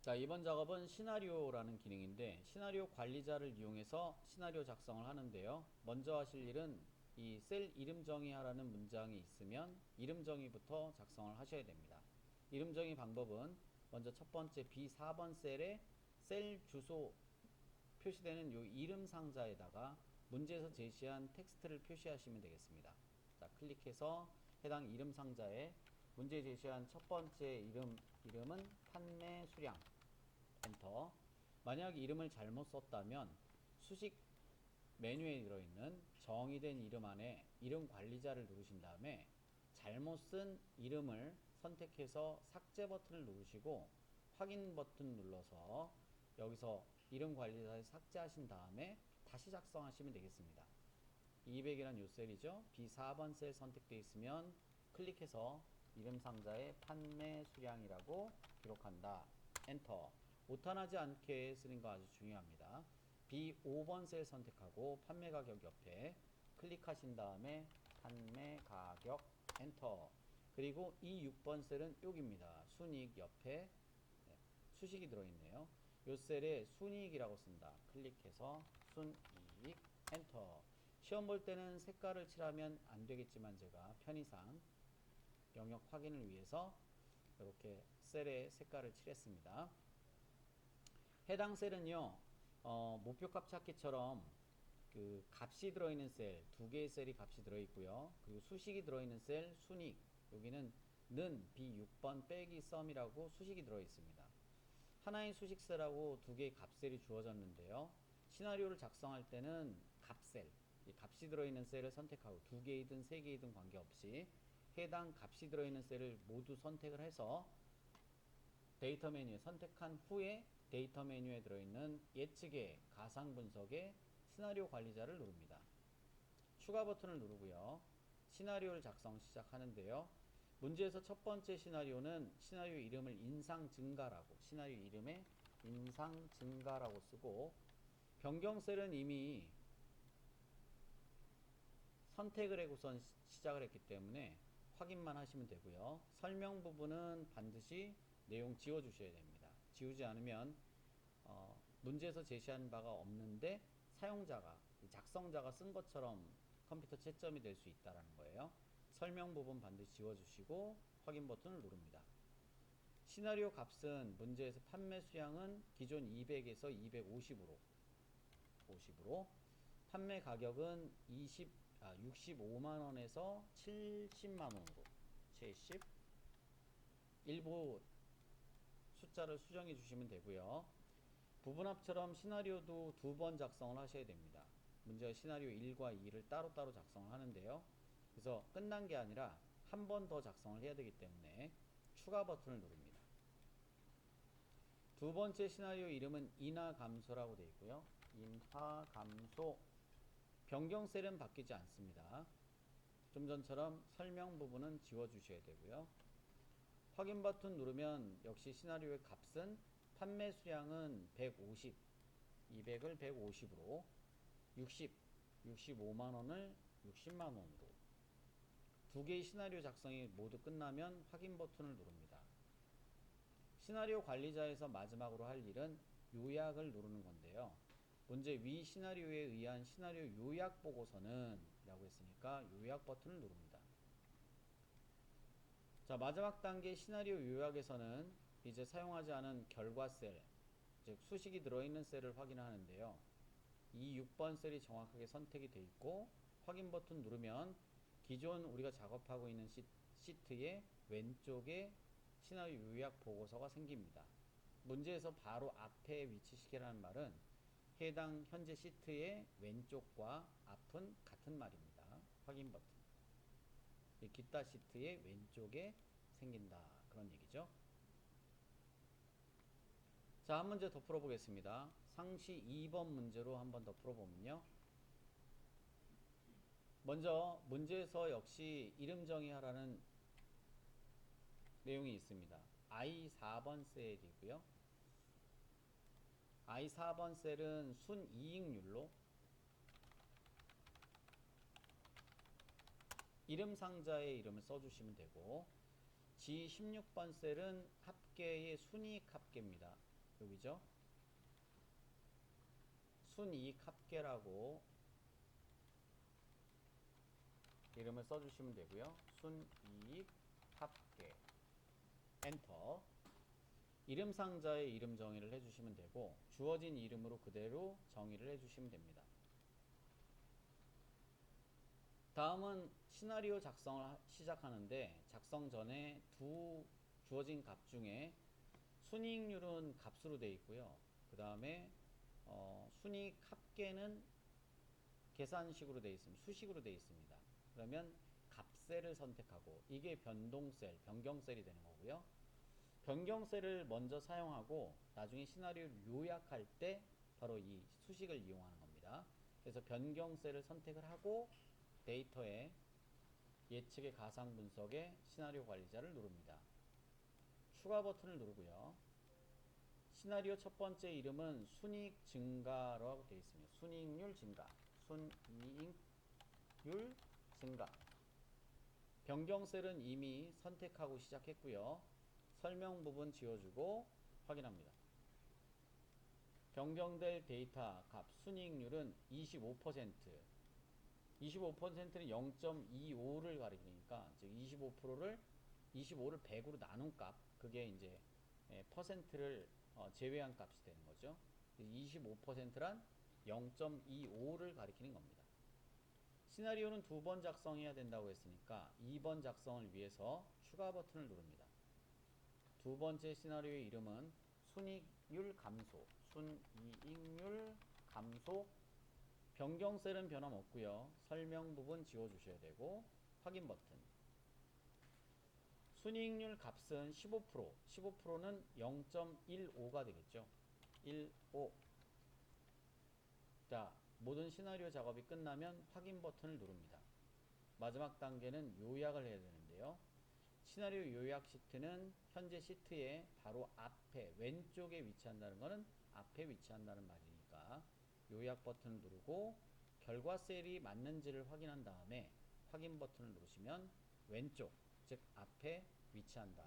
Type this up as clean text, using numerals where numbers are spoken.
자, 이번 작업은 시나리오라는 기능인데 시나리오 관리자를 이용해서 시나리오 작성을 하는데요. 먼저 하실 일은 이 셀 이름 정의하라는 문장이 있으면 이름 정의부터 작성을 하셔야 됩니다. 이름 정의 방법은 먼저 첫 번째 B4번 셀에 셀 주소 표시되는 이 이름 상자에다가 문제에서 제시한 텍스트를 표시하시면 되겠습니다. 자, 클릭해서 해당 이름 상자에 문제에 제시한 첫 번째 이름은 판매 수량 엔터. 만약 이름을 잘못 썼다면 수식 메뉴에 들어있는 정의된 이름 안에 이름 관리자를 누르신 다음에 잘못 쓴 이름을 선택해서 삭제 버튼을 누르시고 확인 버튼 눌러서 여기서 이름 관리자를 삭제하신 다음에 다시 작성하시면 되겠습니다. 200이란 요 셀이죠. B4번 셀 선택되어 있으면 클릭해서 이름 상자에 판매 수량이라고 기록한다. 엔터. 오타나지 않게 쓰는 거 아주 중요합니다. B5번 셀 선택하고 판매 가격 옆에 클릭하신 다음에 판매 가격 엔터. 그리고 이 6번 셀은 여기입니다. 순이익 옆에 수식이 들어있네요. 요 셀에 순이익이라고 쓴다. 클릭해서 순이익 엔터. 시험 볼 때는 색깔을 칠하면 안 되겠지만 제가 편의상 영역 확인을 위해서 이렇게 셀에 색깔을 칠했습니다. 해당 셀은요, 목표값 찾기처럼 그 값이 들어있는 셀, 두 개의 셀이 값이 들어있고요. 그리고 수식이 들어있는 셀, 순익. 여기는 는 B6번 빼기 썸이라고 수식이 들어있습니다. 하나의 수식셀하고 두 개의 값셀이 주어졌는데요. 시나리오를 작성할 때는 값셀, 이 값이 들어있는 셀을 선택하고 두 개이든 세 개이든 관계없이 해당 값이 들어있는 셀을 모두 선택을 해서 데이터 메뉴에 선택한 후에 데이터 메뉴에 들어있는 예측의 가상 분석의 시나리오 관리자를 누릅니다. 추가 버튼을 누르고요. 시나리오를 작성 시작하는데요. 문제에서 첫 번째 시나리오는 시나리오 이름을 인상 증가라고, 시나리오 이름에 인상 증가라고 쓰고, 변경셀은 이미 선택을 하고선 시작을 했기 때문에 확인만 하시면 되고요. 설명 부분은 반드시 내용 지워 주셔야 됩니다. 지우지 않으면 문제에서 제시한 바가 없는데 사용자가, 작성자가 쓴 것처럼 컴퓨터 채점이 될 수 있다는 거예요. 설명 부분 반드시 지워주시고 확인 버튼을 누릅니다. 시나리오 값은 문제에서 판매 수량은 기존 200에서 250으로 판매 가격은 65만원에서 70만원으로 70 일부 숫자를 수정해 주시면 되고요. 부분합처럼 시나리오도 두 번 작성을 하셔야 됩니다. 문제가 시나리오 1과 2를 따로따로 작성을 하는데요. 그래서 끝난 게 아니라 한 번 더 작성을 해야 되기 때문에 추가 버튼을 누릅니다. 두 번째 시나리오 이름은 인하감소라고 되어 있고요. 인하감소. 변경셀은 바뀌지 않습니다. 좀 전처럼 설명 부분은 지워주셔야 되고요. 확인 버튼 누르면 역시 시나리오의 값은 판매 수량은 150, 200을 150으로 60, 65만원을 60만원으로 두 개의 시나리오 작성이 모두 끝나면 확인 버튼을 누릅니다. 시나리오 관리자에서 마지막으로 할 일은 요약을 누르는 건데요. 문제 위 시나리오에 의한 시나리오 요약 보고서는 라고 했으니까 요약 버튼을 누릅니다. 자, 마지막 단계 시나리오 요약에서는 이제 사용하지 않은 결과 셀, 즉 수식이 들어있는 셀을 확인하는데요. 이 6번 셀이 정확하게 선택이 되어 있고 확인 버튼 누르면 기존 우리가 작업하고 있는 시트의 왼쪽에 시나리오 요약 보고서가 생깁니다. 문제에서 바로 앞에 위치시키라는 말은 해당 현재 시트의 왼쪽과 앞은 같은 말입니다. 확인 버튼. 기타 시트의 왼쪽에 생긴다. 그런 얘기죠. 자, 한 문제 더 풀어보겠습니다. 상시 2번 문제로 한 번 더 풀어보면요. 먼저 문제에서 역시 이름 정의하라는 내용이 있습니다. I4번 셀이고요. I4번 셀은 순이익률로 이름 상자의 이름을 써주시면 되고 G16번 셀은 합계의 순이익 합계입니다. 여기죠. 순이익 합계라고 이름을 써주시면 되고요. 순이익 합계 엔터. 이름 상자에 이름 정의를 해주시면 되고 주어진 이름으로 그대로 정의를 해주시면 됩니다. 다음은 시나리오 작성을 시작하는데 작성 전에 두 주어진 값 중에 순이익률은 값으로 되어 있고요. 그 다음에 순이익 합계는 계산식으로 되어 있습니다. 수식으로 되어 있습니다. 그러면 값셀을 선택하고 이게 변동셀, 변경셀이 되는 거고요. 변경셀을 먼저 사용하고 나중에 시나리오를 요약할 때 바로 이 수식을 이용하는 겁니다. 그래서 변경셀을 선택을 하고 데이터에 예측의 가상 분석에 시나리오 관리자를 누릅니다. 추가 버튼을 누르고요. 시나리오 첫 번째 이름은 순이익 증가라고 되어 있습니다. 순이익률 증가, 순이익률 증가. 변경셀은 이미 선택하고 시작했고요. 설명 부분 지워주고 확인합니다. 변경될 데이터 값 순이익률은 25%. 25%는 0.25를 가리키니까 즉 25%를 25를 100으로 나눈 값, 그게 이제 퍼센트를 제외한 값이 되는 거죠. 25%란 0.25를 가리키는 겁니다. 시나리오는 두 번 작성해야 된다고 했으니까 2번 작성을 위해서 추가 버튼을 누릅니다. 두 번째 시나리오의 이름은 순이익률 감소, 순이익률 감소. 변경셀은 변함없고요. 설명 부분 지워주셔야 되고 확인 버튼. 순이익률 값은 15%, 15%는 0.15가 되겠죠. 15. 자, 모든 시나리오 작업이 끝나면 확인 버튼을 누릅니다. 마지막 단계는 요약을 해야 되는데요. 시나리오 요약 시트는 현재 시트의 바로 앞에 왼쪽에 위치한다는 것은 앞에 위치한다는 말이니까 요약 버튼을 누르고 결과 셀이 맞는지를 확인한 다음에 확인 버튼을 누르시면 왼쪽, 즉 앞에 위치한다